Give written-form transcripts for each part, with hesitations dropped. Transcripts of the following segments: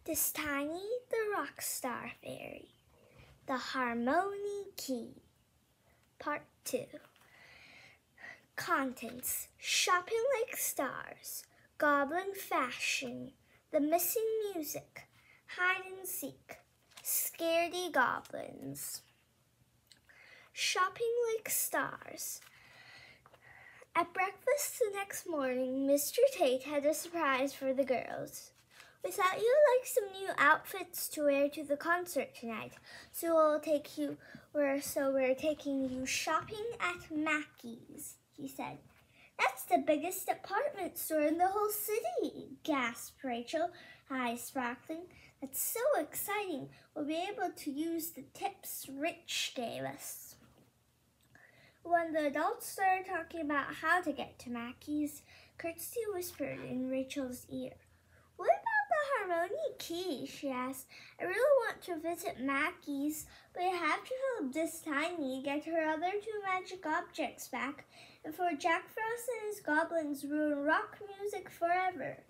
This Tiny the Rock Star Fairy, the Harmony Key, Part 2. Contents: shopping like stars, goblin fashion, the missing music, hide and seek, scaredy goblins. Shopping like stars. At breakfast the next morning, Mr. Tate had a surprise for the girls. "We thought you'd like some new outfits to wear to the concert tonight, so we're taking you shopping at Mackey's," he said. "That's the biggest department store in the whole city," gasped Rachel, eyes sparkling. "That's so exciting. We'll be able to use the tips Rich gave us." When the adults started talking about how to get to Mackey's, Kirsty whispered in Rachel's ear. "What about the Harmony Key?" she asked. "I really want to visit Mackey's, but I have to help this Tiny get her other two magic objects back before Jack Frost and his goblins ruin rock music forever.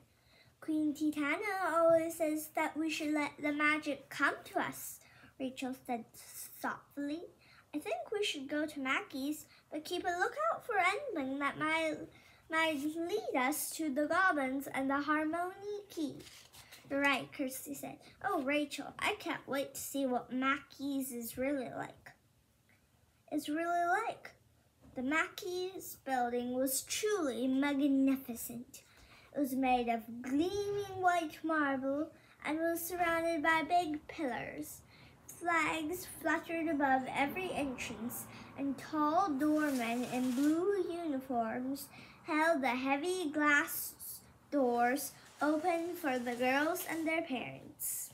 Queen Titania always says that we should let the magic come to us," Rachel said thoughtfully. "I think we should go to Mackey's, but keep a lookout for anything that might lead us to the goblins and the Harmony Key." "You're right," Kirsty said. "Oh, Rachel, I can't wait to see what Mackey's is really like." The Mackey's building was truly magnificent. It was made of gleaming white marble and was surrounded by big pillars. Flags fluttered above every entrance, and tall doormen in blue uniforms held the heavy glass doors open for the girls and their parents.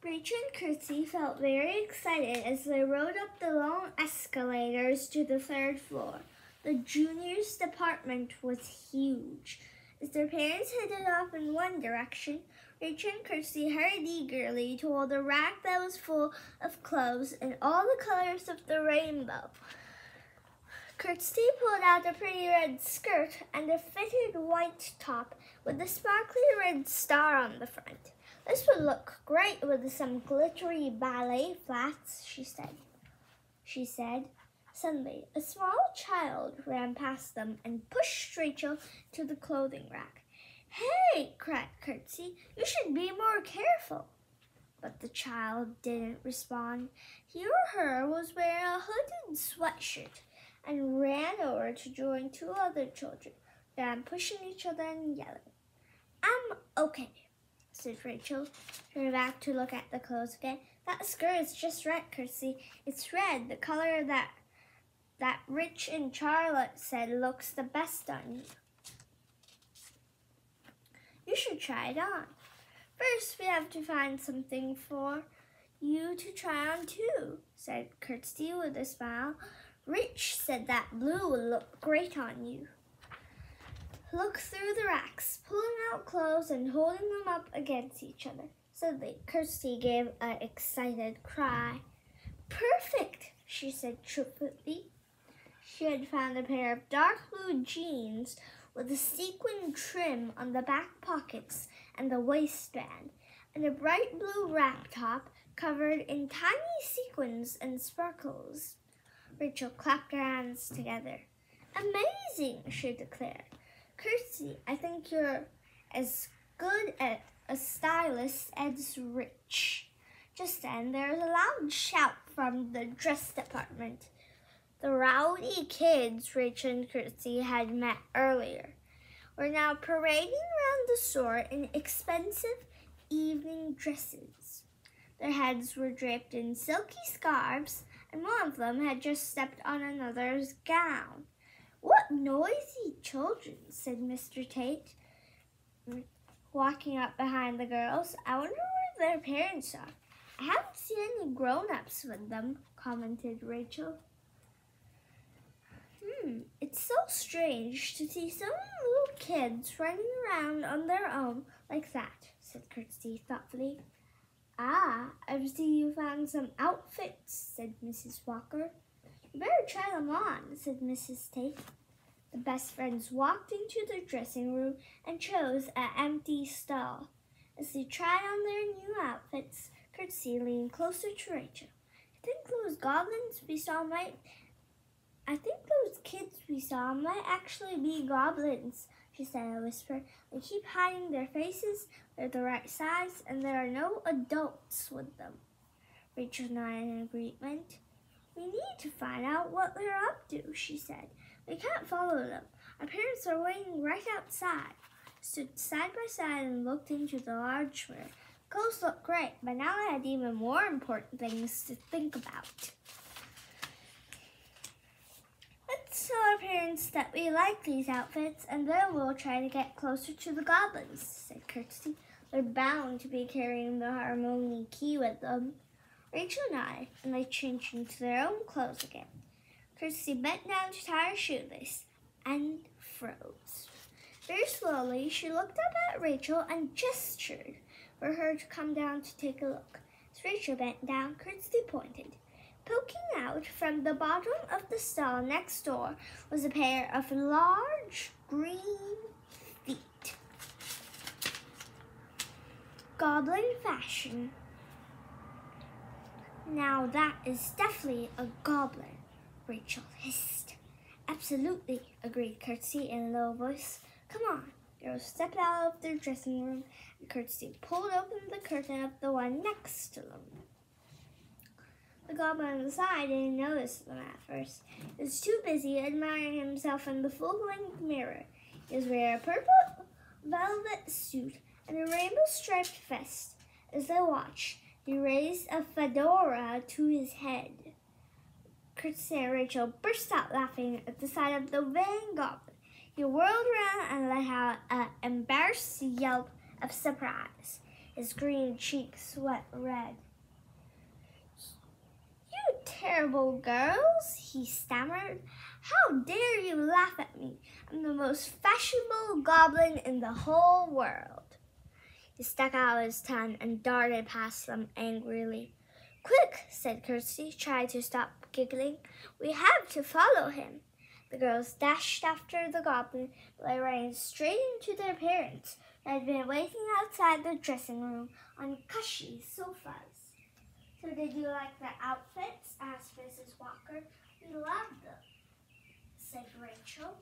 Rachel and Kirsty felt very excited as they rode up the long escalators to the third floor. The juniors' department was huge. As their parents headed off in one direction, Rachel and Kirsty hurried eagerly toward a rack that was full of clothes in all the colors of the rainbow. Kirsty pulled out a pretty red skirt and a fitted white top with a sparkly red star on the front. "This would look great with some glittery ballet flats," she said. Suddenly, a small child ran past them and pushed Rachel to the clothing rack. "Hey!" cried Kirsty, "you should be more careful." But the child didn't respond. He or her was wearing a hooded sweatshirt and ran over to join two other children, then pushing each other and yelling. "I'm okay," said Rachel, turning back to look at the clothes again. "That skirt is just right, Kirsty. It's red, the color that Rich and Charlotte said looks the best on you. You should try it on. First, we have to find something for you to try on too," said Kirsty with a smile. "Rich said that blue would look great on you." Look through the racks, pulling out clothes and holding them up against each other. Suddenly, Kirsty gave an excited cry. "Perfect," she said truthfully. She had found a pair of dark blue jeans with a sequin trim on the back pockets and the waistband, and a bright blue wrap top covered in tiny sequins and sparkles. Rachel clapped her hands together. "Amazing," she declared. "Kirsty, I think you're as good at a stylist as Rich." Just then, there was a loud shout from the dress department. The rowdy kids Rachel and Kirsty had met earlier were now parading around the store in expensive evening dresses. Their heads were draped in silky scarves, and one of them had just stepped on another's gown. "What noisy children," said Mr. Tate, walking up behind the girls. "I wonder where their parents are. I haven't seen any grown-ups with them," commented Rachel. "It's so strange to see so many little kids running around on their own like that," said Kirsty thoughtfully. "Ah, I see you found some outfits," said Mrs. Walker. "You better try them on," said Mrs. Tate. The best friends walked into the dressing room and chose an empty stall. As they tried on their new outfits, Curtsy leaned closer to Rachel. I think those kids we saw might actually be goblins, she said in a whisper. They keep hiding their faces, they're the right size, and there are no adults with them. Rachel nodded in agreement. We need to find out what they're up to, she said. We can't follow them. Our parents are waiting right outside. Stood side by side and looked into the large mirror. Clothes looked great, but now I had even more important things to think about. Let's tell our parents that we like these outfits, and then we'll try to get closer to the goblins, said Kirsty. They're bound to be carrying the Harmony key with them. Rachel nodded, and they changed into their own clothes again. Kirsty bent down to tie her shoelace and froze. Very slowly, she looked up at Rachel and gestured for her to come down to take a look. As Rachel bent down, Kirsty pointed. Poking out from the bottom of the stall next door was a pair of large green feet. Goblin fashion. Now that is definitely a goblin, Rachel hissed. Absolutely, agreed Kirsty in a low voice. Come on. Girls stepped out of their dressing room, and Kirsty pulled open the curtain of the one next to them. The goblin on the side didn't notice them at first. He was too busy admiring himself in the full-length mirror. He was wearing a purple velvet suit and a rainbow-striped vest. As they watched, he raised a fedora to his head. Kirsty and Rachel burst out laughing at the sight of the vain goblin. He whirled around and let out an embarrassed yelp of surprise. His green cheeks went red. You terrible girls, he stammered. How dare you laugh at me? I'm the most fashionable goblin in the whole world. He stuck out his tongue and darted past them angrily. Quick, said Kirsty, trying to stop giggling. We have to follow him. The girls dashed after the goblin, but they ran straight into their parents, who had been waiting outside the dressing room on cushy sofas. So did you like the outfits? Asked Mrs. Walker. We loved them, said Rachel.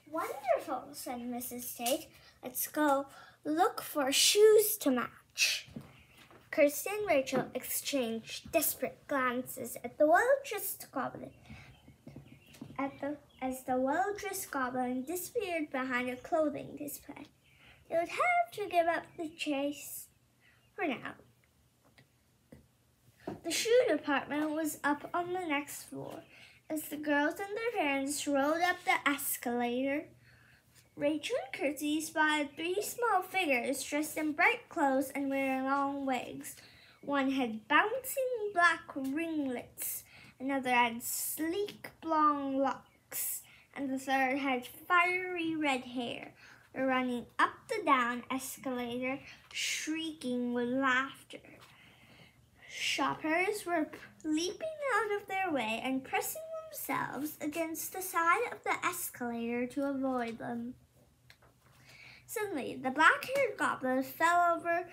Wonderful, said Mrs. Tate. Let's go look for shoes to match. Kirsty and Rachel exchanged desperate glances at the well-dressed goblin. As the well-dressed goblin disappeared behind a clothing display. They would have to give up the chase for now. The shoe department was up on the next floor. As the girls and their parents rode up the escalator, Rachel and Kirsty spotted 3 small figures dressed in bright clothes and wearing long wigs. One had bouncing black ringlets, another had sleek blonde locks, and the third had fiery red hair. They were running up the down escalator, shrieking with laughter. Shoppers were leaping out of their way and pressing themselves against the side of the escalator to avoid them. Suddenly, the black-haired goblin fell over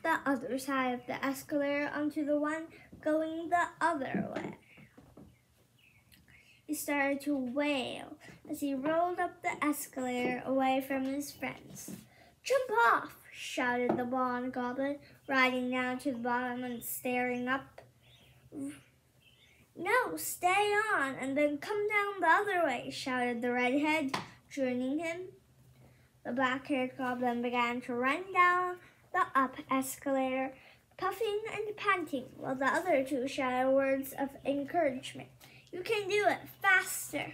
the other side of the escalator onto the one going the other way. He started to wail as he rolled up the escalator away from his friends. Jump off, shouted the blonde goblin, riding down to the bottom and staring up. No, stay on and then come down the other way, shouted the redhead, joining him. The black-haired goblin began to run down the up escalator, puffing and panting, while the other two shouted words of encouragement. You can do it, faster.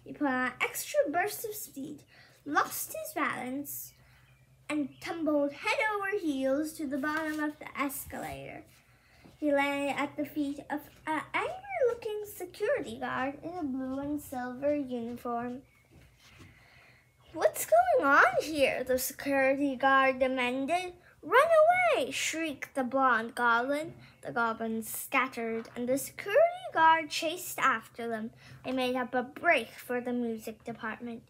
He put on an extra burst of speed, lost his balance, and tumbled head over heels to the bottom of the escalator. He landed at the feet of an angry-looking security guard in a blue and silver uniform. What's going on here? The security guard demanded. Run away, shrieked the blonde goblin. The goblins scattered, and the security guard chased after them. They made up a break for the music department.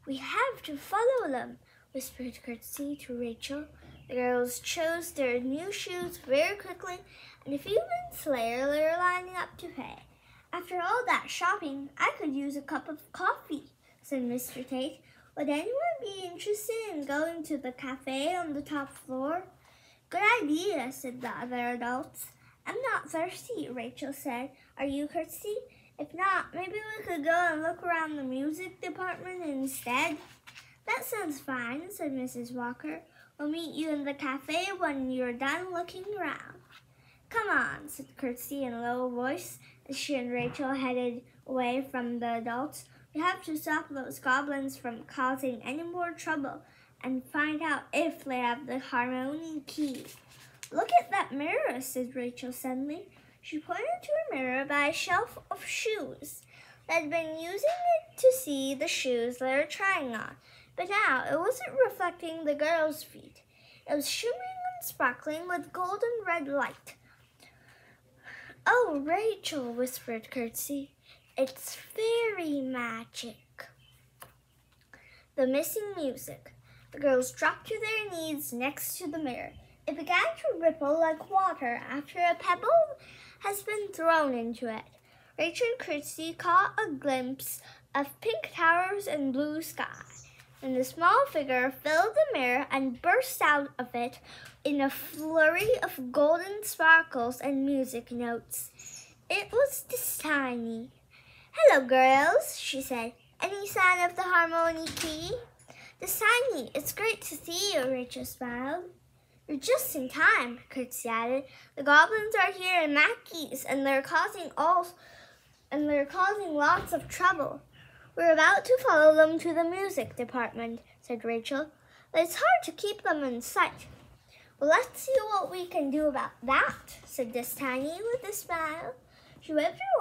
"We have to follow them," whispered Curtsy to Rachel. The girls chose their new shoes very quickly, and a few minutes later they were lining up to pay. "After all that shopping, I could use a cup of coffee," said Mr. Tate. "Would anyone be interested in going to the cafe on the top floor?" "Good idea," said the other adults. "I'm not thirsty," Rachel said. "Are you, Curtsy? If not, maybe we could go and look around the music department instead." "That sounds fine," said Mrs. Walker. "We'll meet you in the cafe when you're done looking around." "Come on," said Curtsy in a low voice as she and Rachel headed away from the adults. "We have to stop those goblins from causing any more trouble and find out if they have the harmony key." "Look at that mirror," said Rachel suddenly. She pointed to a mirror by a shelf of shoes. They had been using it to see the shoes they were trying on, but now it wasn't reflecting the girls' feet. It was shimmering and sparkling with golden red light. "Oh, Rachel," whispered Curtsy, "it's fairy magic." The missing music. The girls dropped to their knees next to the mirror. It began to ripple like water after a pebble has been thrown into it. Rachel and Curtsy caught a glimpse of pink towers and blue sky. Then the small figure filled the mirror and burst out of it in a flurry of golden sparkles and music notes. It was Destiny. "Hello, girls," she said. "Any sign of the harmony key?" "Destiny, it's great to see you," Rachel smiled. "You're just in time," Curtsy added. "The goblins are here in Mackey's, and they're causing lots of trouble." "We're about to follow them to the music department," said Rachel. "But it's hard to keep them in sight." "Well, let's see what we can do about that," said Destiny with a smile. She waved her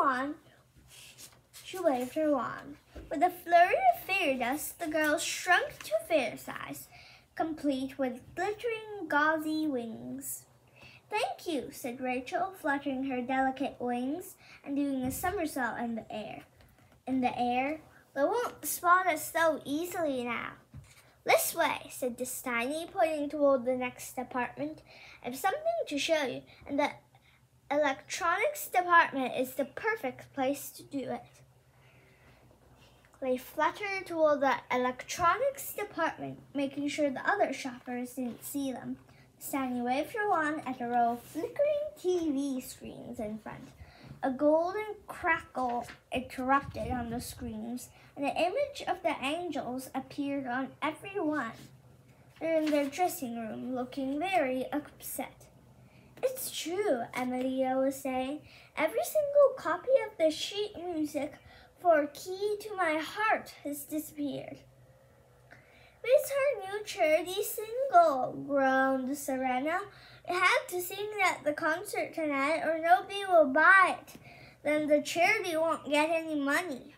wand. With a flurry of fairy dust, the girls shrunk to fair size, complete with glittering gauzy wings. "Thank you," said Rachel, fluttering her delicate wings and doing a somersault in the air. "They won't spot us so easily now." "This way," said Destiny, pointing toward the next department. "I have something to show you, and the electronics department is the perfect place to do it." They fluttered toward the electronics department, making sure the other shoppers didn't see them. Destiny waved her wand at a row of flickering TV screens in front. A golden crackle erupted on the screens, and the image of the angels appeared on every one. They're in their dressing room, looking very upset. "It's true," Emilia was saying. "Every single copy of the sheet music for Key to My Heart has disappeared." "But it's her new charity single," groaned Serena. "We have to sing it at the concert tonight or nobody will buy it. Then the charity won't get any money."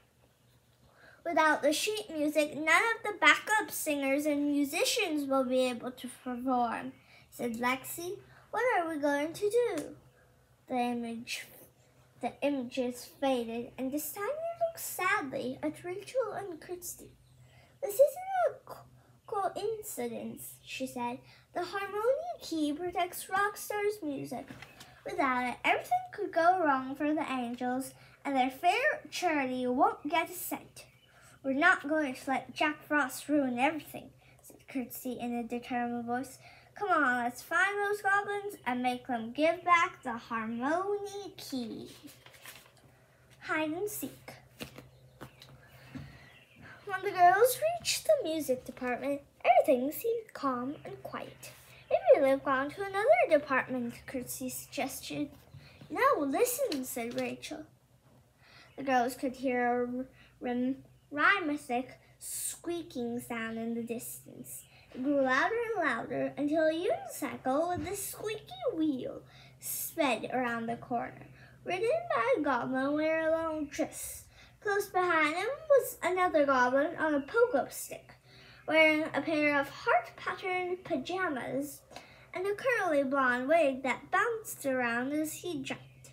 "Without the sheet music, none of the backup singers and musicians will be able to perform," said Lexi. "What are we going to do?" The images faded, and Destiny looked sadly at Rachel and Curtsy. "This isn't a coincidence," she said. "The harmony key protects rock stars' music. Without it, everything could go wrong for the angels, and their fair charity won't get a cent." "We're not going to let Jack Frost ruin everything," said Curtsy in a determined voice. "Come on, let's find those goblins and make them give back the harmony key." Hide and seek. When the girls reached the music department, everything seemed calm and quiet. "Maybe they've gone to another department," Curtsy suggested. "No, listen," said Rachel. The girls could hear a rhythmic squeaking sound in the distance. It grew louder and louder until a unicycle with a squeaky wheel sped around the corner, ridden by a goblin wearing a long dress. Close behind him was another goblin on a pogo stick, wearing a pair of heart-patterned pajamas and a curly blonde wig that bounced around as he jumped.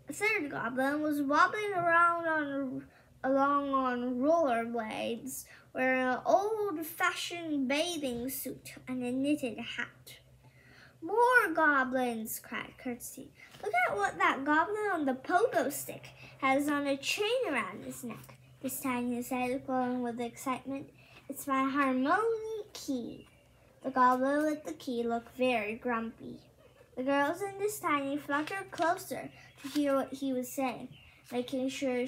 A third goblin was wobbling along on rollerblades, wearing an old-fashioned bathing suit and a knitted hat. "More goblins!" cried Curtsy. "Look at what that goblin on the pogo stick has on a chain around his neck," this tiny said, glowing with excitement. "It's my harmony key." The goblin with the key looked very grumpy. The girls in this tiny fluttered closer to hear what he was saying, making sure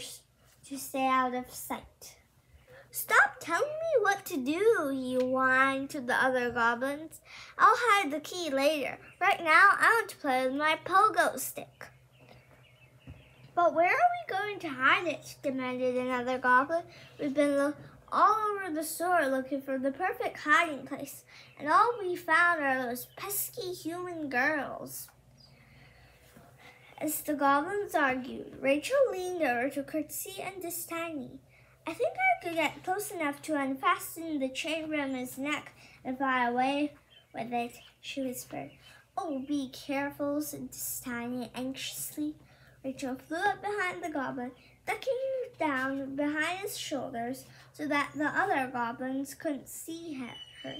to stay out of sight. "Stop telling me what to do," he whined to the other goblins. "I'll hide the key later. Right now, I want to play with my pogo stick." "But where are we going to hide it?" demanded another goblin. "We've been all over the store looking for the perfect hiding place, and all we found are those pesky human girls." As the goblins argued, Rachel leaned over to Curtsy and Destiny. "I think I could get close enough to unfasten the chain from his neck and fly away with it," she whispered. "Oh, be careful," said Destiny anxiously. Rachel flew up behind the goblin, ducking down behind his shoulders so that the other goblins couldn't see her.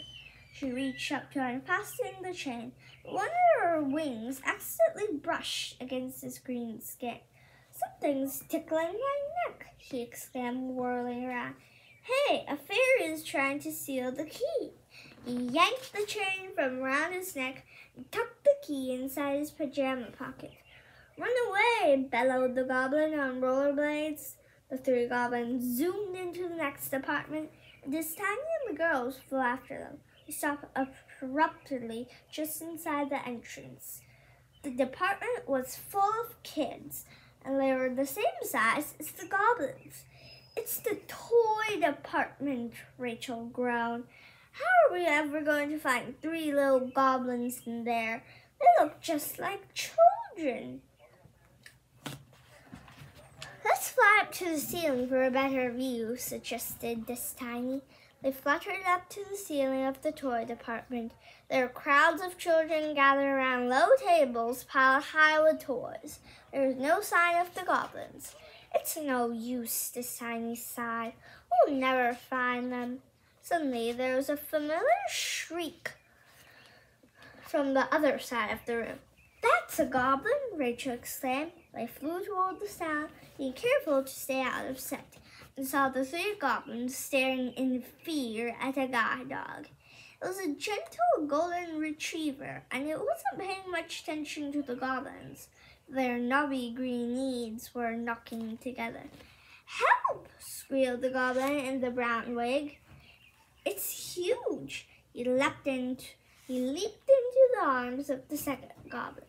She reached up to unfasten the chain, but one of her wings accidentally brushed against his green skin. "Something's tickling my neck," she exclaimed, whirling around. "Hey, a fairy is trying to steal the key." He yanked the chain from around his neck and tucked the key inside his pajama pocket. "Run away!" bellowed the goblin on rollerblades. The three goblins zoomed into the next apartment, and Destiny and the girls flew after them. They stopped abruptly just inside the entrance. The department was full of kids, and they were the same size as the goblins. "It's the toy department," Rachel groaned. "How are we ever going to find three little goblins in there? They look just like children." "Let's fly up to the ceiling for a better view," suggested Destiny. They fluttered up to the ceiling of the toy department. There were crowds of children gathered around low tables piled high with toys. There was no sign of the goblins. "It's no use," Destiny sighed. "We'll never find them." Suddenly, there was a familiar shriek from the other side of the room. "That's a goblin!" Rachel exclaimed. They flew toward the sound, being careful to stay out of sight, and saw the three goblins staring in fear at a guide dog. It was a gentle golden retriever, and it wasn't paying much attention to the goblins. Their knobby green knees were knocking together. "Help!" squealed the goblin in the brown wig. "It's huge!" He leaped into the arms of the second goblin.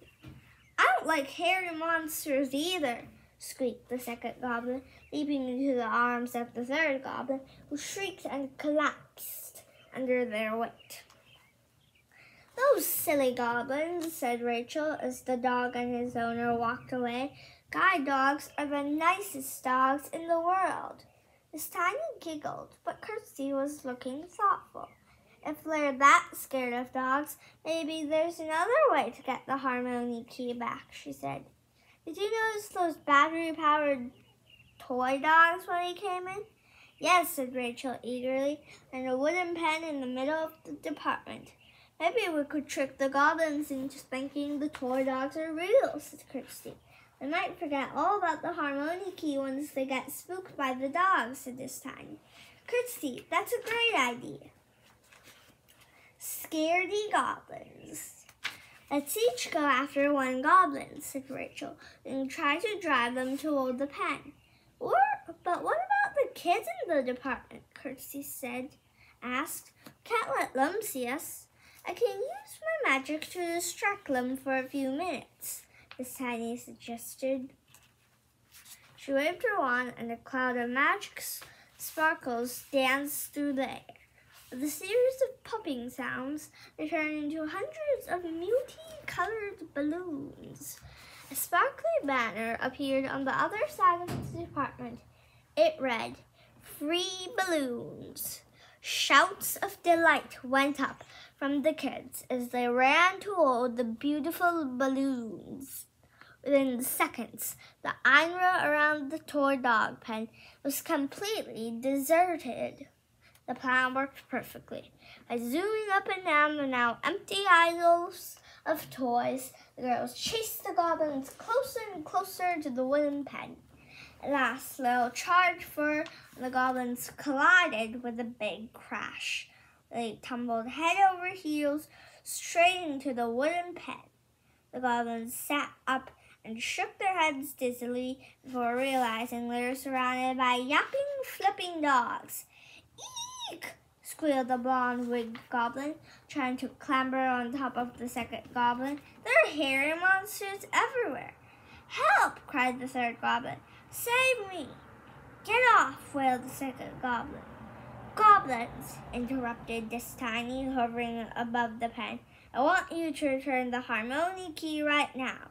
"I don't like hairy monsters either," squeaked the second goblin, leaping into the arms of the third goblin, who shrieked and collapsed under their weight. "Those silly goblins," said Rachel as the dog and his owner walked away. "Guide dogs are the nicest dogs in the world." Miss Tiny giggled, but Kirsty was looking thoughtful. "If they're that scared of dogs, maybe there's another way to get the harmony key back," she said. "Did you notice those battery-powered toy dogs when we came in?" "Yes," said Rachel eagerly, "and a wooden pen in the middle of the department." "Maybe we could trick the goblins into thinking the toy dogs are real," said Kirsty. "They might forget all about the harmony key once they get spooked by the dogs," said Tiny. "Kirsty, that's a great idea." "Scaredy goblins. Let's each go after one goblin," said Rachel, "and try to drive them toward the pen." But what about the kids in the department?" Kirsty asked. "Can't let them see us." "I can use my magic to distract them for a few minutes," Miss Tiny suggested. She waved her wand, and a cloud of magic sparkles danced through the air. With a series of popping sounds, they turned into hundreds of multi-colored balloons. A sparkly banner appeared on the other side of the department. It read, "Free balloons." Shouts of delight went up from the kids as they ran toward the beautiful balloons. Within seconds, the area around the toy dog pen was completely deserted. The plan worked perfectly. By zooming up and down the now empty aisles of toys, the girls chased the goblins closer and closer to the wooden pen. At last, Lil charged for, and the goblins collided with a big crash. They tumbled head over heels straight into the wooden pen. The goblins sat up and shook their heads dizzily before realizing they were surrounded by yapping, flipping dogs. Eek! Squealed the blonde-wigged goblin, trying to clamber on top of the second goblin. There are hairy monsters everywhere. Help! Cried the third goblin. Save me! Get off! Wailed the second goblin. Goblins! Interrupted this tiny, hovering above the pen. I want you to return the harmony key right now.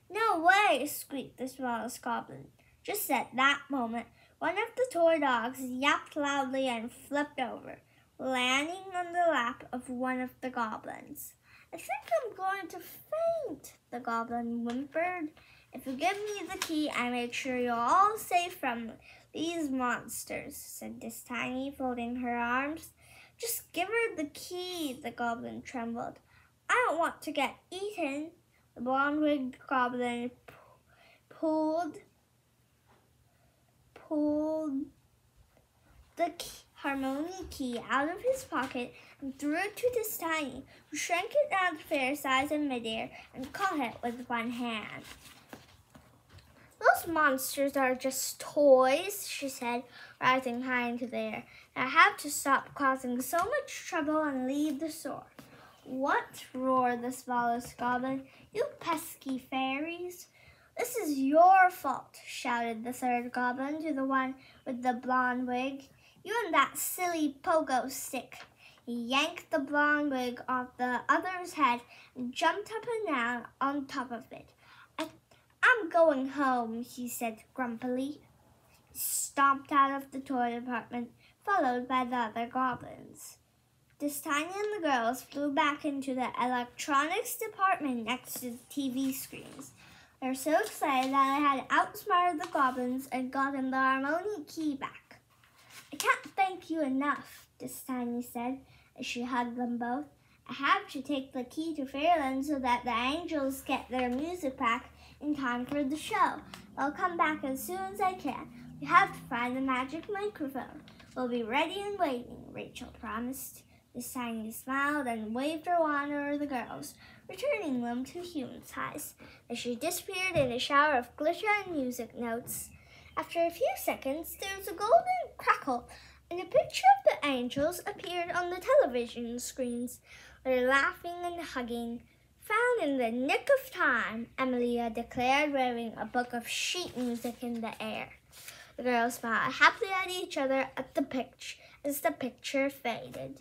No way! Squeaked the smallest goblin. Just at that moment, one of the toy dogs yapped loudly and flipped over, landing on the lap of one of the goblins. I think I'm going to faint, the goblin whimpered. If you give me the key, I make sure you're all safe from these monsters, said This Tiny, folding her arms. Just give her the key, the goblin trembled. I don't want to get eaten. The blonde-wigged goblin pulled the harmony key out of his pocket and threw it to This Tiny, who shrank it down to fair size in midair and caught it with one hand. Those monsters are just toys, she said, rising high into the air. I have to stop causing so much trouble and leave the store. What? Roared the smallest goblin. You pesky fairies. This is your fault, shouted the third goblin to the one with the blonde wig. You and that silly pogo stick. He yanked the blonde wig off the other's head and jumped up and down on top of it. I'm going home, he said grumpily. He stomped out of the toy department, followed by the other goblins. This Tiny and the girls flew back into the electronics department next to the TV screens. They were so excited that they had outsmarted the goblins and gotten the harmony key back. I can't thank you enough, This Tiny said as she hugged them both. I have to take the key to Fairyland so that the angels get their music back in time for the show. I'll come back as soon as I can. We have to find the magic microphone. We'll be ready and waiting, Rachel promised. This Tiny smiled and waved her wand over the girls, returning them to human size, as she disappeared in a shower of glitter and music notes. After a few seconds, there was a golden crackle, and a picture of the angels appeared on the television screens. They were laughing and hugging. Found in the nick of time, Emilia declared, waving a book of sheet music in the air. The girls smiled happily at each other as the picture faded.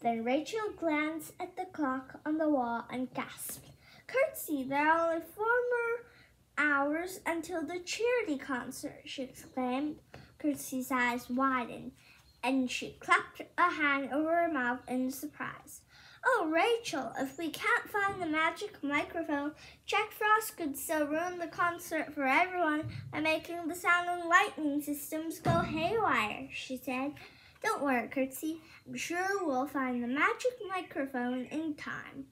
Then Rachel glanced at the clock on the wall and gasped. Curtsy, there are only 4 more hours until the charity concert, she exclaimed. Curtsy's eyes widened, and she clapped a hand over her mouth in surprise. Oh, Rachel, if we can't find the magic microphone, Jack Frost could still ruin the concert for everyone by making the sound and lightning systems go haywire, she said. Don't worry, Curtsy. I'm sure we'll find the magic microphone in time,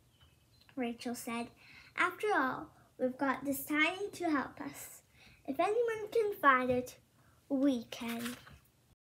Rachel said. After all, we've got This Tiny to help us. If anyone can find it, we can.